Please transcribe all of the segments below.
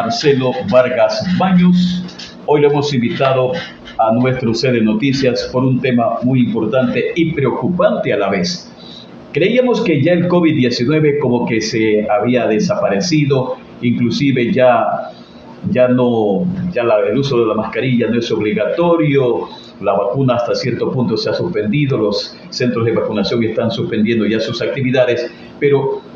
Marcelo Vargas Baños. Hoy lo hemos invitado a nuestro set de noticias por un tema muy importante y preocupante a la vez. Creíamos que ya el COVID-19 como que se había desaparecido, inclusive el uso de la mascarilla no es obligatorio, la vacuna hasta cierto punto se ha suspendido, los centros de vacunación están suspendiendo ya sus actividades, pero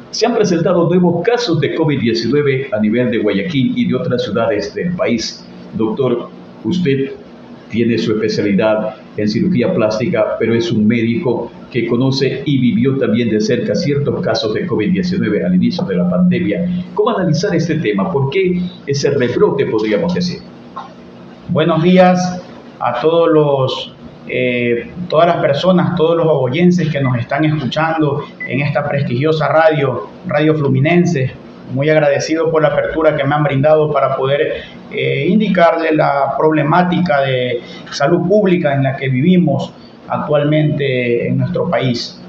se han presentado nuevos casos de COVID-19 a nivel de Guayaquil y de otras ciudades del país. Doctor, usted tiene su especialidad en cirugía plástica, pero es un médico que conoce y vivió también de cerca ciertos casos de COVID-19 al inicio de la pandemia. ¿Cómo analizar este tema? ¿Por qué ese rebrote, podríamos decir? Buenos días a todas las personas, todos los oyenses que nos están escuchando en esta prestigiosa Radio Fluminense. Muy agradecido por la apertura que me han brindado para poder indicarle la problemática de salud pública en la que vivimos actualmente en nuestro país.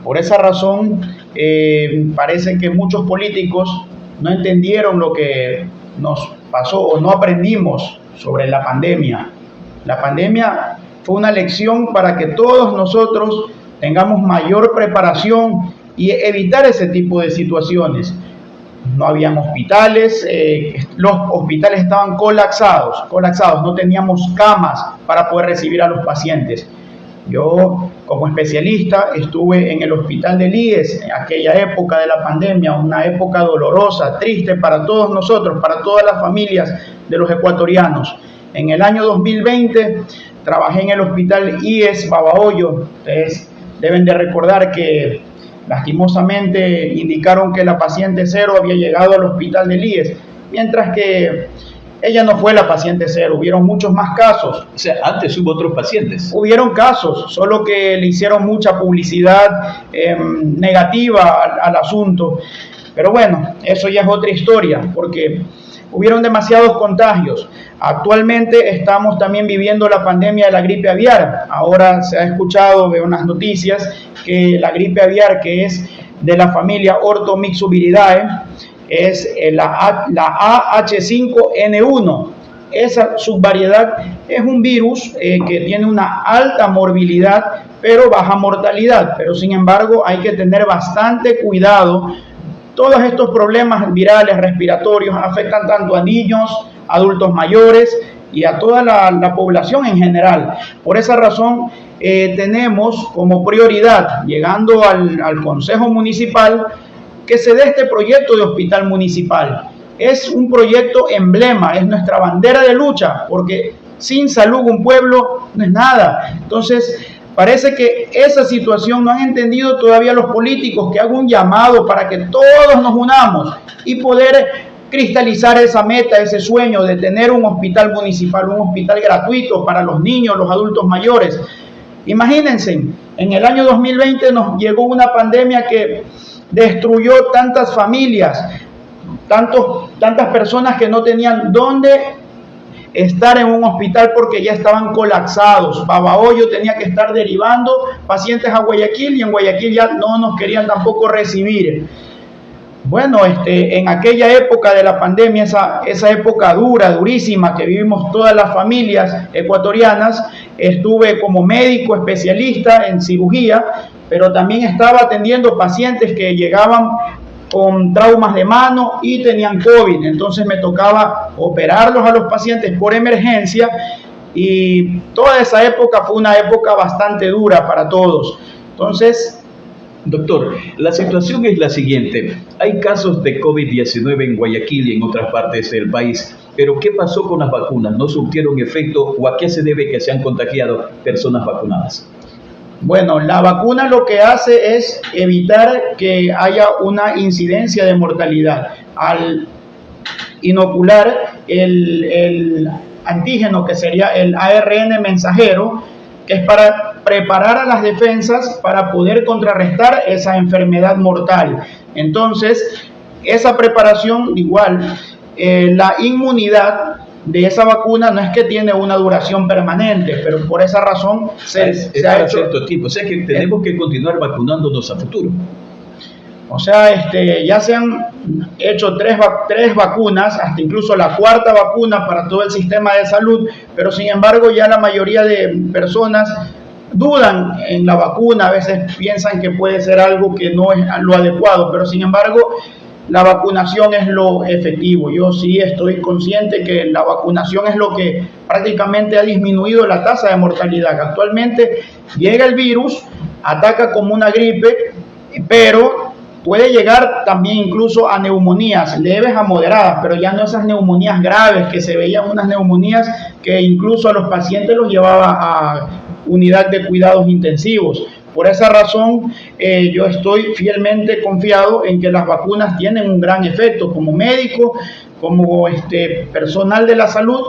Por esa razón, parece que muchos políticos no entendieron lo que nos pasó o no aprendimos sobre la pandemia. La pandemia fue una lección para que todos nosotros tengamos mayor preparación y evitar ese tipo de situaciones. No habían hospitales, los hospitales estaban colapsados, no teníamos camas para poder recibir a los pacientes. Yo, como especialista, estuve en el hospital del IES en aquella época de la pandemia, una época dolorosa, triste para todos nosotros, para todas las familias de los ecuatorianos. En el año 2020 trabajé en el hospital IES Babahoyo. Ustedes deben de recordar que lastimosamente indicaron que la paciente cero había llegado al hospital del IES, mientras que ella no fue la paciente cero, hubieron muchos más casos. O sea, antes hubo otros pacientes. Hubieron casos, solo que le hicieron mucha publicidad negativa al asunto. Pero bueno, eso ya es otra historia, porque hubieron demasiados contagios. Actualmente estamos también viviendo la pandemia de la gripe aviar. Ahora se ha escuchado, veo unas noticias, que la gripe aviar, que es de la familia Orthomyxoviridae, es la AH5N1. Esa subvariedad es un virus que tiene una alta morbilidad, pero baja mortalidad. Pero sin embargo hay que tener bastante cuidado. Todos estos problemas virales respiratorios afectan tanto a niños, adultos mayores y a toda la población en general. Por esa razón tenemos como prioridad, llegando al Consejo Municipal, que se dé este proyecto de hospital municipal. Es un proyecto emblema, es nuestra bandera de lucha, porque sin salud un pueblo no es nada. Entonces, parece que esa situación no han entendido todavía los políticos, que hago un llamado para que todos nos unamos y poder cristalizar esa meta, ese sueño de tener un hospital municipal, un hospital gratuito para los niños, los adultos mayores. Imagínense, en el año 2020 nos llegó una pandemia que destruyó tantas familias, tantas personas que no tenían dónde estar en un hospital porque ya estaban colapsados. Babahoyo tenía que estar derivando pacientes a Guayaquil y en Guayaquil ya no nos querían tampoco recibir. Bueno, en aquella época de la pandemia, esa época durísima que vivimos todas las familias ecuatorianas, estuve como médico especialista en cirugía, pero también estaba atendiendo pacientes que llegaban con traumas de mano y tenían COVID. Entonces me tocaba operarlos a los pacientes por emergencia y toda esa época fue una época bastante dura para todos. Entonces, doctor, la situación es la siguiente. Hay casos de COVID-19 en Guayaquil y en otras partes del país, pero ¿qué pasó con las vacunas? ¿No surtieron efecto o a qué se debe que se han contagiado personas vacunadas? Bueno, la vacuna lo que hace es evitar que haya una incidencia de mortalidad. Al inocular el antígeno, que sería el ARN mensajero, que es para preparar a las defensas para poder contrarrestar esa enfermedad mortal. Entonces, esa preparación, igual, la inmunidad de esa vacuna no es que tiene una duración permanente, pero por esa razón se ha hecho cierto tiempo. O sea que tenemos que continuar vacunándonos a futuro. O sea, ya se han hecho tres vacunas, hasta incluso la cuarta vacuna para todo el sistema de salud, pero sin embargo ya la mayoría de personas dudan en la vacuna, a veces piensan que puede ser algo que no es lo adecuado, pero sin embargo la vacunación es lo efectivo. Yo sí estoy consciente que la vacunación es lo que prácticamente ha disminuido la tasa de mortalidad. Actualmente llega el virus, ataca como una gripe, pero puede llegar también incluso a neumonías leves a moderadas, pero ya no esas neumonías graves que se veían, unas neumonías que incluso a los pacientes los llevaba a unidad de cuidados intensivos. Por esa razón, yo estoy fielmente confiado en que las vacunas tienen un gran efecto. Como médico, como personal de la salud,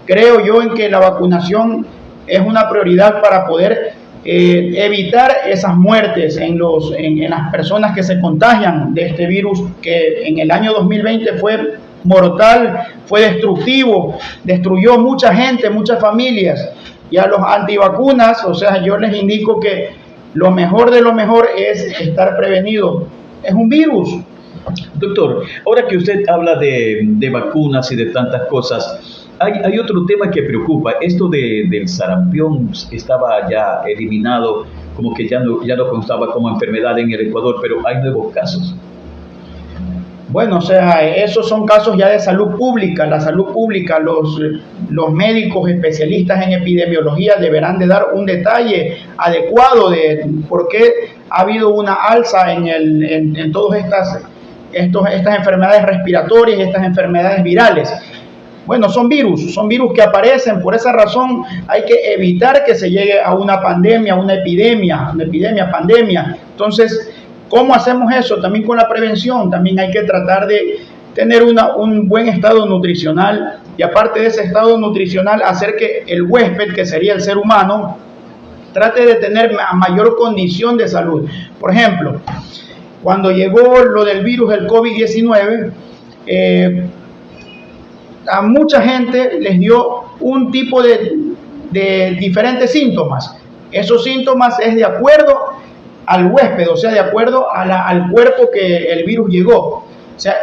creo yo en que la vacunación es una prioridad para poder evitar esas muertes en las personas que se contagian de este virus, que en el año 2020 fue mortal, fue destructivo, destruyó mucha gente, muchas familias. Y a los antivacunas, o sea, yo les indico que lo mejor de lo mejor es estar prevenido. Es un virus. Doctor, ahora que usted habla de vacunas y de tantas cosas, hay otro tema que preocupa. Esto del sarampión estaba ya eliminado, como que ya no constaba como enfermedad en el Ecuador, pero hay nuevos casos. Bueno, o sea, esos son casos ya de salud pública. La salud pública, los médicos especialistas en epidemiología deberán de dar un detalle adecuado de por qué ha habido una alza en todas estas enfermedades respiratorias, estas enfermedades virales. Bueno, son virus que aparecen. Por esa razón hay que evitar que se llegue a una pandemia, pandemia. Entonces, ¿cómo hacemos eso? También con la prevención. También hay que tratar de tener un buen estado nutricional, y aparte de ese estado nutricional, hacer que el huésped, que sería el ser humano, trate de tener mayor condición de salud. Por ejemplo, cuando llegó lo del virus del COVID-19, a mucha gente les dio un tipo de diferentes síntomas. Esos síntomas es de acuerdo al huésped, o sea, de acuerdo al cuerpo que el virus llegó. O sea,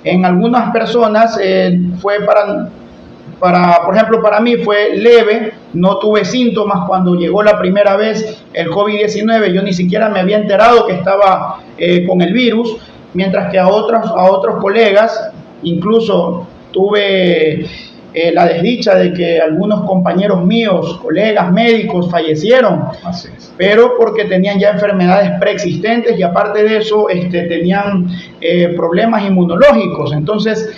en algunas personas fue por ejemplo, para mí fue leve, no tuve síntomas cuando llegó la primera vez el COVID-19, yo ni siquiera me había enterado que estaba con el virus, mientras que a otros colegas, incluso tuve la desdicha de que algunos compañeros míos, colegas médicos, fallecieron, pero porque tenían ya enfermedades preexistentes y aparte de eso tenían problemas inmunológicos. Entonces,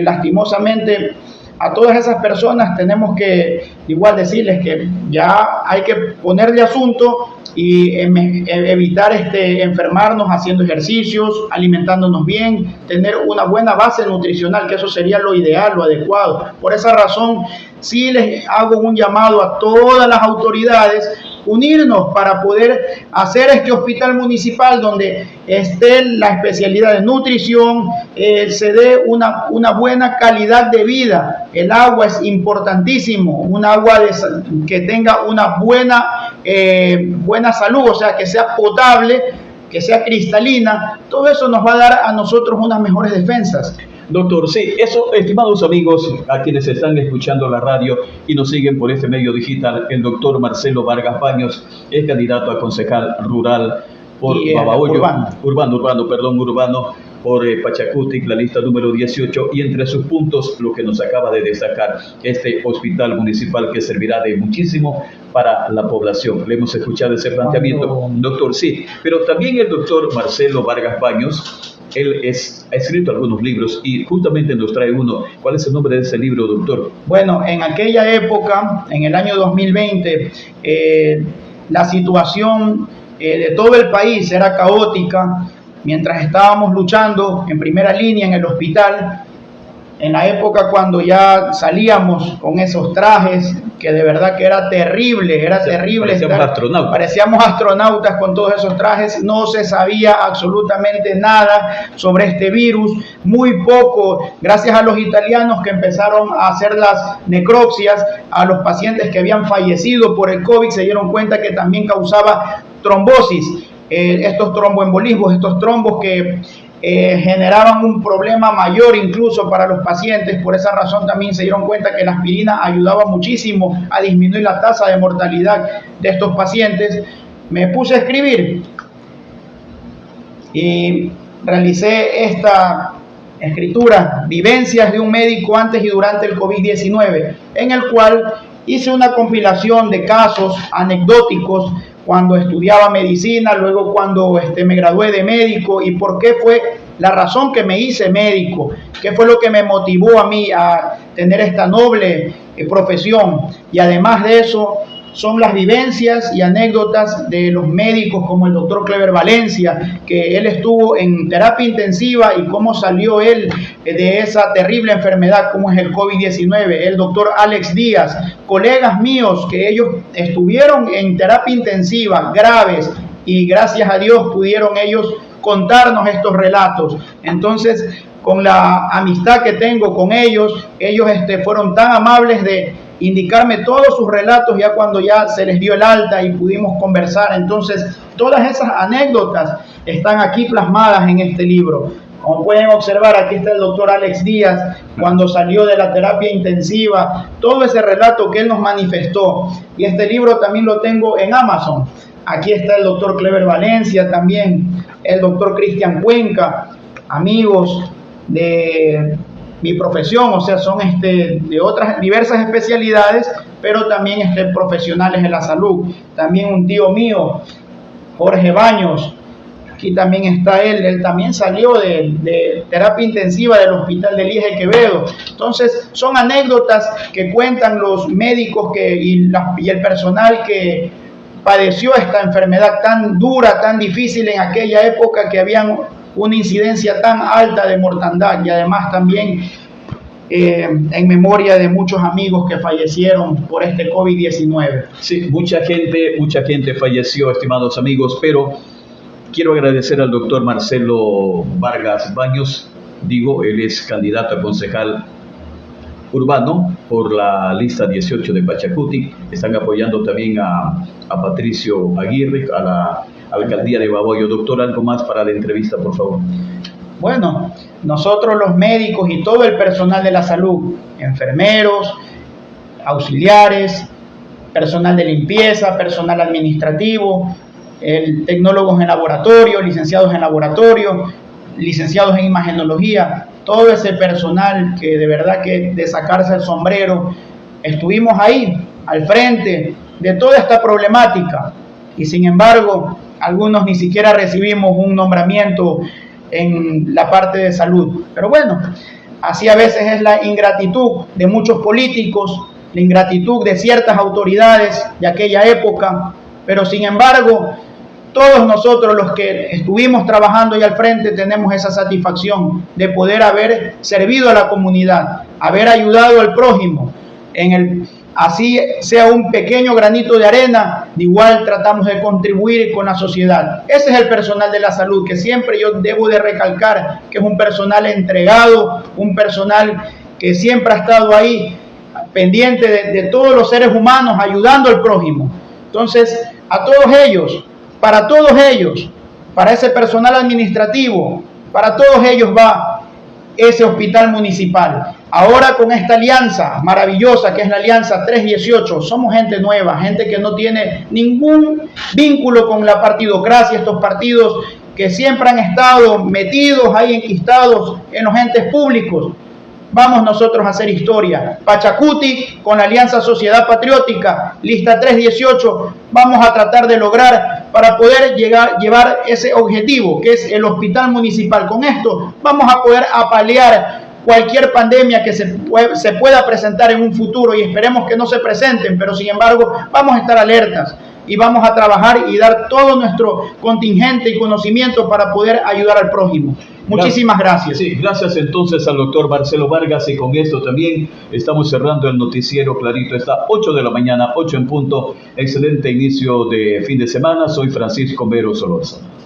lastimosamente, a todas esas personas tenemos que igual decirles que ya hay que ponerle asunto y evitar enfermarnos haciendo ejercicios, alimentándonos bien, tener una buena base nutricional, que eso sería lo ideal, lo adecuado. Por esa razón, sí les hago un llamado a todas las autoridades, unirnos para poder hacer este hospital municipal donde esté la especialidad de nutrición, se dé una buena calidad de vida. El agua es importantísimo, un agua que tenga una buena salud, o sea, que sea potable, que sea cristalina. Todo eso nos va a dar a nosotros unas mejores defensas. Doctor, sí, eso, estimados amigos, a quienes están escuchando la radio y nos siguen por este medio digital, el doctor Marcelo Vargas Baños es candidato a concejal rural por Babahoyo, urbano, por Pachacutic, la lista número 18, y entre sus puntos lo que nos acaba de destacar, este hospital municipal que servirá de muchísimo para la población. Le hemos escuchado ese planteamiento, doctor, sí, pero también el doctor Marcelo Vargas Baños, él ha escrito algunos libros y justamente nos trae uno. ¿Cuál es el nombre de ese libro, doctor? Bueno, en aquella época, en el año 2020, la situación de todo el país era caótica. Mientras estábamos luchando en primera línea en el hospital, en la época cuando ya salíamos con esos trajes, que de verdad que era terrible. Parecíamos astronautas con todos esos trajes, no se sabía absolutamente nada sobre este virus, muy poco, gracias a los italianos que empezaron a hacer las necropsias a los pacientes que habían fallecido por el COVID, se dieron cuenta que también causaba trombosis. estos tromboembolismos, estos trombos que generaban un problema mayor incluso para los pacientes. Por esa razón también se dieron cuenta que la aspirina ayudaba muchísimo a disminuir la tasa de mortalidad de estos pacientes. Me puse a escribir y realicé esta escritura, vivencias de un médico antes y durante el COVID-19, en el cual hice una compilación de casos anecdóticos cuando estudiaba medicina, luego cuando me gradué de médico, y por qué fue la razón que me hice médico, qué fue lo que me motivó a mí a tener esta noble profesión. Y además de eso, son las vivencias y anécdotas de los médicos como el doctor Clever Valencia, que él estuvo en terapia intensiva y cómo salió él de esa terrible enfermedad como es el COVID-19, el doctor Alex Díaz, colegas míos que ellos estuvieron en terapia intensiva graves y gracias a Dios pudieron ellos contarnos estos relatos. Entonces, con la amistad que tengo con ellos, ellos fueron tan amables de indicarme todos sus relatos ya cuando ya se les dio el alta y pudimos conversar. Entonces, todas esas anécdotas están aquí plasmadas en este libro. Como pueden observar, aquí está el doctor Alex Díaz, cuando salió de la terapia intensiva, todo ese relato que él nos manifestó. Y este libro también lo tengo en Amazon. Aquí está el doctor Clever Valencia también, el doctor Cristian Cuenca, amigos de mi profesión, o sea, son de otras diversas especialidades, pero también profesionales de la salud. También un tío mío, Jorge Baños, aquí también está él también salió de terapia intensiva del Hospital de Liege Quevedo. Entonces, son anécdotas que cuentan los médicos y el personal que padeció esta enfermedad tan dura, tan difícil en aquella época, que habían una incidencia tan alta de mortandad, y además también en memoria de muchos amigos que fallecieron por este COVID-19. Sí, mucha gente falleció, estimados amigos, pero quiero agradecer al doctor Marcelo Vargas Baños. Él es candidato a concejal urbano por la lista 18 de Pachacuti. Están apoyando también a Patricio Aguirre, a la alcaldía de Baboyo. Doctor, algo más para la entrevista, por favor. Bueno, nosotros los médicos y todo el personal de la salud, enfermeros, auxiliares, personal de limpieza, personal administrativo, tecnólogos en laboratorio, licenciados en laboratorio, licenciados en imagenología, todo ese personal que de verdad que de sacarse el sombrero, estuvimos ahí al frente de toda esta problemática, y sin embargo algunos ni siquiera recibimos un nombramiento en la parte de salud. Pero bueno, así a veces es la ingratitud de muchos políticos, la ingratitud de ciertas autoridades de aquella época, pero sin embargo todos nosotros los que estuvimos trabajando ahí al frente tenemos esa satisfacción de poder haber servido a la comunidad, haber ayudado al prójimo, así sea un pequeño granito de arena, de igual tratamos de contribuir con la sociedad. Ese es el personal de la salud, que siempre yo debo de recalcar que es un personal entregado, un personal que siempre ha estado ahí pendiente de todos los seres humanos, ayudando al prójimo. Entonces, a todos ellos, para ese personal administrativo, para todos ellos va ese hospital municipal. Ahora con esta alianza maravillosa que es la Alianza 318, somos gente nueva, gente que no tiene ningún vínculo con la partidocracia, estos partidos que siempre han estado metidos ahí, enquistados en los entes públicos. Vamos nosotros a hacer historia. Pachacuti, con la Alianza Sociedad Patriótica, lista 318, vamos a tratar de lograr para poder llevar ese objetivo, que es el hospital municipal. Con esto vamos a poder paliar cualquier pandemia que se pueda presentar en un futuro, y esperemos que no se presenten, pero sin embargo vamos a estar alertas y vamos a trabajar y dar todo nuestro contingente y conocimiento para poder ayudar al prójimo. Muchísimas gracias. Sí, gracias entonces al doctor Marcelo Vargas, y con esto también estamos cerrando el noticiero Clarito. Está 8 de la mañana, 8 en punto. Excelente inicio de fin de semana. Soy Francisco Mero Solórzano.